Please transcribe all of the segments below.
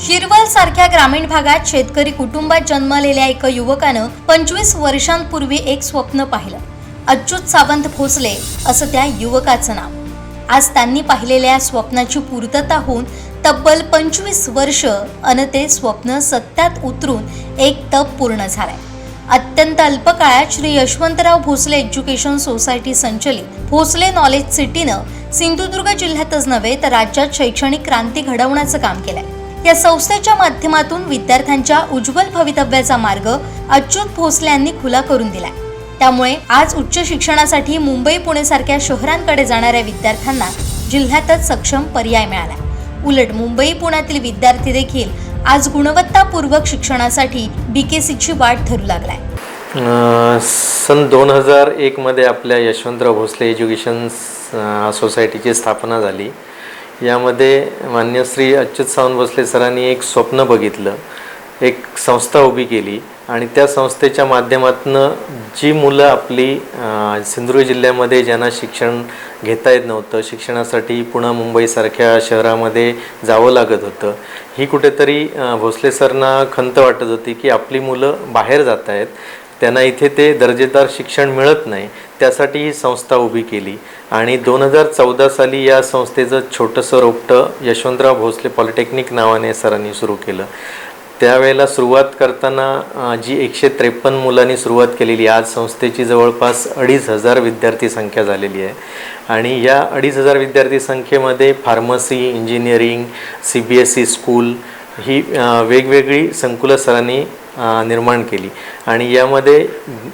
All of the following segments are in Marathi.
शिरवल सारख्या ग्रामीण भागात शेतकरी कुटुंबात जन्मलेल्या एका युवकानं 25 वर्षांपूर्वी एक स्वप्न पाहिलं. अच्युत सावंत भोसले असं त्या युवकाचं नाव. आज त्यांनी पाहिलेल्या स्वप्नाची पूर्तता होऊन तब्बल 25 वर्ष अन ते स्वप्न सत्यात उतरून एक तप पूर्ण झालंय. अत्यंत अल्प काळात श्री यशवंतराव भोसले एज्युकेशन सोसायटी संचलित भोसले नॉलेज सिटीनं सिंधुदुर्ग जिल्ह्यातच नव्हे तर राज्यात शैक्षणिक क्रांती घडवण्याचं काम केलंय. या संस्थेच्या माध्यमातून विद्यार्थ्यांच्या उज्ज्वल भवितव्याचा मार्ग अच्युत भोसले यांनी खुला करून दिलाय. त्यामुळे आज उच्च शिक्षणासाठी मुंबई पुणे सारख्या शहरांकडे जाणाऱ्या विद्यार्थ्यांना जिल्ह्यातच सक्षम पर्याय मिळाला. उलट मुंबई पुण्यातील विद्यार्थी देखील आज गुणवत्तापूर्वक शिक्षणासाठी बीकेसीची वाट धरू लागलाय. सन 2001 मध्ये आपल्या यशवंतराव भोसले एज्युकेशन सोसायटीची स्थापना झाली. यामध्ये मान्य श्री अच्युत सावंत भोसले सरांनी एक स्वप्न बघितलं, एक संस्था उभी केली आणि त्या संस्थेच्या माध्यमातून जी मुलं आपली सिंधुदुर्ग जिल्ह्यामध्ये ज्यांना शिक्षण घेता येत नव्हतं, शिक्षणासाठी पुणे मुंबईसारख्या शहरामध्ये जावं लागत होतं, ही कुठेतरी भोसले सरना खंत वाटत होती की आपली मुलं बाहेर जात आहेत, त्यांना इथे ते दर्जेदार शिक्षण मिळत नाही. त्यासाठी ही संस्था उभी केली आणि 2014 साली या संस्थेचं छोटंसं रोपटं यशवंतराव भोसले पॉलिटेक्निक नावाने सरांनी सुरू केलं. त्यावेळेला सुरुवात करताना जी 153 मुलांनी सुरुवात केलेली, आज संस्थेची जवळपास 2500 विद्यार्थी संख्या झालेली आहे. आणि या 2500 विद्यार्थी संख्येमध्ये फार्मसी, इंजिनिअरिंग, CBSE स्कूल ही वेगवेगळी संकुलं सरांनी निर्माण केली. आणि यामध्ये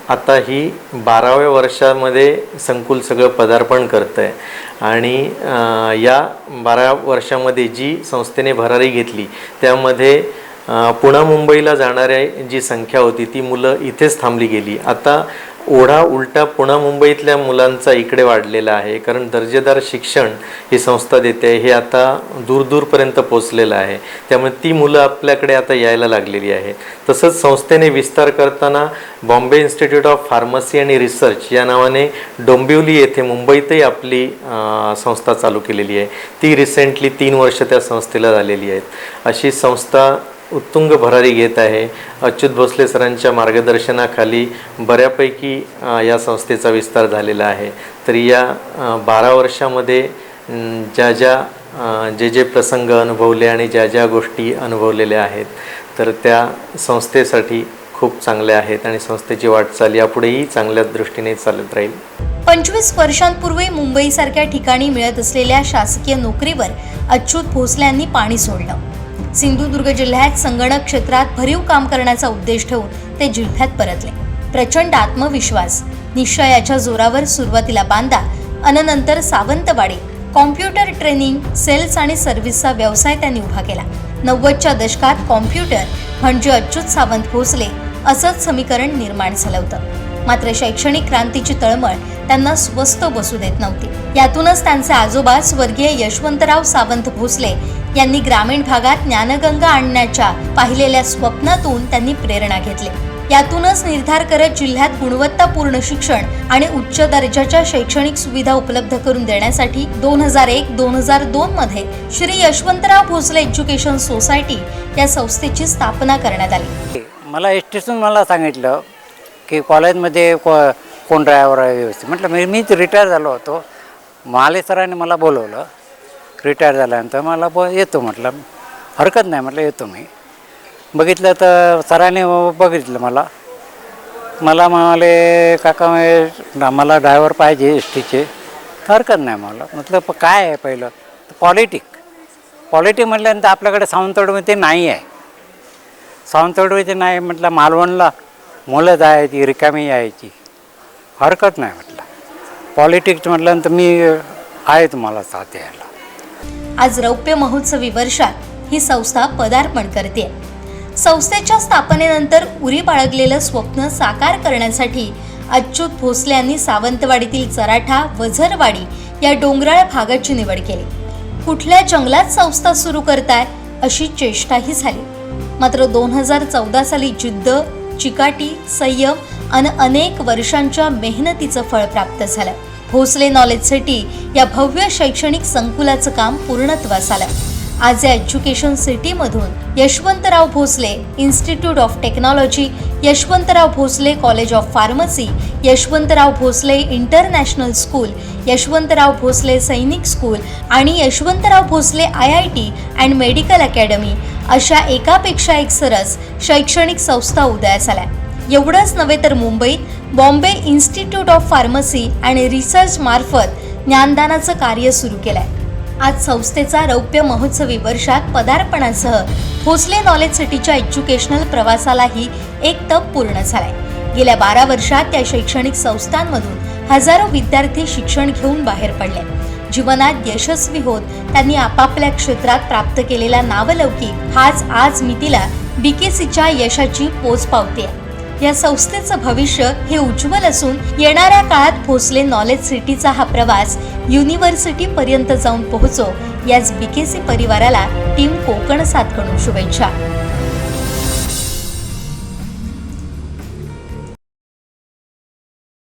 आता ही 12व्या वर्षामध्ये संकुल सगळं पदार्पण करतं आहे. आणि या 12 वर्षामध्ये जी संस्थेने भरारी घेतली त्यामध्ये पुणे मुंबईला जाणाऱ्या जी संख्या होती ती मुलं इथेच थांबली गेली. आता ओढा उलटा पुणे मुंबईतल्या मुलांचा इकडे वाढलेला आहे, कारण दर्जेदार शिक्षण ही संस्था देते हे आता दूरपर्यंत पोचलेलं आहे. त्यामुळे ती मुलं आपल्याकडे आता यायला लागलेली आहे. तसंच संस्थेने विस्तार करताना बॉम्बे इन्स्टिट्यूट ऑफ फार्मसी आणि रिसर्च या नावाने डोंबिवली येथे मुंबईतही आपली संस्था चालू केलेली आहे. ती रिसेंटली 3 वर्ष त्या संस्थेला झालेली आहेत. अशी संस्था उत्तुंग भरारी घेत आहे. अच्युत भोसले सरांच्या मार्गदर्शनाखाली बऱ्यापैकी या संस्थेचा विस्तार झालेला आहे. तरी या 12 वर्षामध्ये जे प्रसंग अनुभवले आणि ज्या गोष्टी अनुभवलेल्या आहेत तर त्या संस्थेसाठी खूप चांगल्या आहेत आणि संस्थेची वाटचाल यापुढेही चांगल्या दृष्टीने चालत राहील. 25 वर्षांपूर्वी मुंबईसारख्या ठिकाणी मिळत असलेल्या शासकीय नोकरीवर अच्युत भोसले यांनी पाणी सोडलं. सिंधुदुर्ग जिल्ह्यात संगणक क्षेत्रात भरीव काम करण्याचा उद्देश ठेवून ते जिल्ह्यात परतले. प्रचंड आत्मविश्वास, निश्चयाच्या जोरावर सुरुवातीला बांदा अन नंतर सावंतवाडी कॉम्प्युटर ट्रेनिंग, सेल्स आणि सर्व्हिसचा व्यवसाय त्यांनी उभा केला. 90च्या दशकात कॉम्प्युटर म्हणजे अच्युत सावंत भोसले असंच समीकरण निर्माण झालं होतं. मात्र शैक्षणिक क्रांतीची तळमळ त्यांना स्वस्त बसू देत नव्हती. यातूनच त्यांचे आजोबा स्वर्गीय यशवंतराव सावंत भोसले यांनी ग्रामीण भागात ज्ञानगंगा आणण्याच्या पाहिलेल्या स्वप्नातून त्यांनी प्रेरणा घेतली. यातूनच निर्धार करत जिल्ह्यात गुणवत्तापूर्ण शिक्षण आणि उच्च दर्जाच्या शैक्षणिक सुविधा उपलब्ध करून देण्यासाठी 2001-2002 मध्ये श्री यशवंतराव भोसले एज्युकेशन सोसायटी या संस्थेची स्थापना करण्यात आली. मला एसटीतून मला सांगितलं की कॉलेजमध्ये कोण ड्रायव्हर आहे व्यवस्थित. म्हटलं मीच रिटायर झालो होतो. माले सरांनी मला बोलवलं. रिटायर झाल्यानंतर मला येतो म्हटलं. हरकत नाही म्हटलं, येतो मी. बघितलं तर सरांनी बघितलं मला म्हणाले काका मला ड्रायव्हर पाहिजे एसटीचे. हरकत नाही मला. म्हटलं काय आहे पहिलं तर पॉलिटिक म्हटल्यानंतर आपल्याकडे सावंतवाडीमध्ये नाही आहे. सावंतवाडीमध्ये नाही म्हटलं, मालवणला मुलं जायची रिकामी यायची. हरकत नाही म्हटलं, पॉलिटिक्स म्हटल्यानंतर मी आहे तुम्हाला साथ द्यायला. आज रौप्य महोत्सवी वर्षात ही संस्था पदार्पण करते. संस्थेच्या स्थापनेनंतर उरी बाळगलेलं स्वप्न साकार करण्यासाठी अच्युत भोसले यांनी सावंतवाडीतील चराठा, वझरवाडी या डोंगराळ भागाची निवड केली. कुठल्या जंगलात संस्था सुरू करताय अशी चेष्टाही झाली. मात्र 2014 साली जिद्द, चिकाटी, संयम आणि अनेक वर्षांच्या मेहनतीचं फळ प्राप्त झालं. भोसले नॉलेज सिटी या भव्य शैक्षणिक संकुलाचं काम पूर्णत्वास आलं. आज या एज्युकेशन सिटीमधून Yashwantrao Bhosale Institute of Technology, Yashwantrao Bhosale College of Pharmacy, Yashwantrao Bhosale International School, Yashwantrao Bhosale Sainik School आणि Yashwantrao Bhosale IIT and Medical Academy अशा एकापेक्षा एक सरस शैक्षणिक संस्था उदयास आल्या. एवढंच नव्हे तर मुंबईत बॉम्बे इन्स्टिट्यूट ऑफ फार्मसी आणि रिसर्च मार्फत ज्ञानदानाचं कार्य सुरू केलंय. आज संस्थेचा रौप्य महोत्सवी वर्षात पदार्पणासह भोसले नॉलेज सिटीच्या एज्युकेशनल प्रवासालाही एक टप्पा पूर्ण झालाय. गेल्या 12 वर्षात त्या शैक्षणिक संस्थांमधून हजारो विद्यार्थी शिक्षण घेऊन बाहेर पडले. जीवनात यशस्वी होत त्यांनी आपापल्या क्षेत्रात प्राप्त केलेला नावलौकिक हाच आज मितीला BKCच्या यशाची पोच पावते. या संस्थेचं भविष्य हे उज्ज्वल असून येणाऱ्या काळात भोसले नॉलेज सिटीचा हा प्रवास युनिव्हर्सिटी पर्यंत जाऊन पोहोचो याच BKC परिवाराला टीम कोकण 7 कडून शुभेच्छा.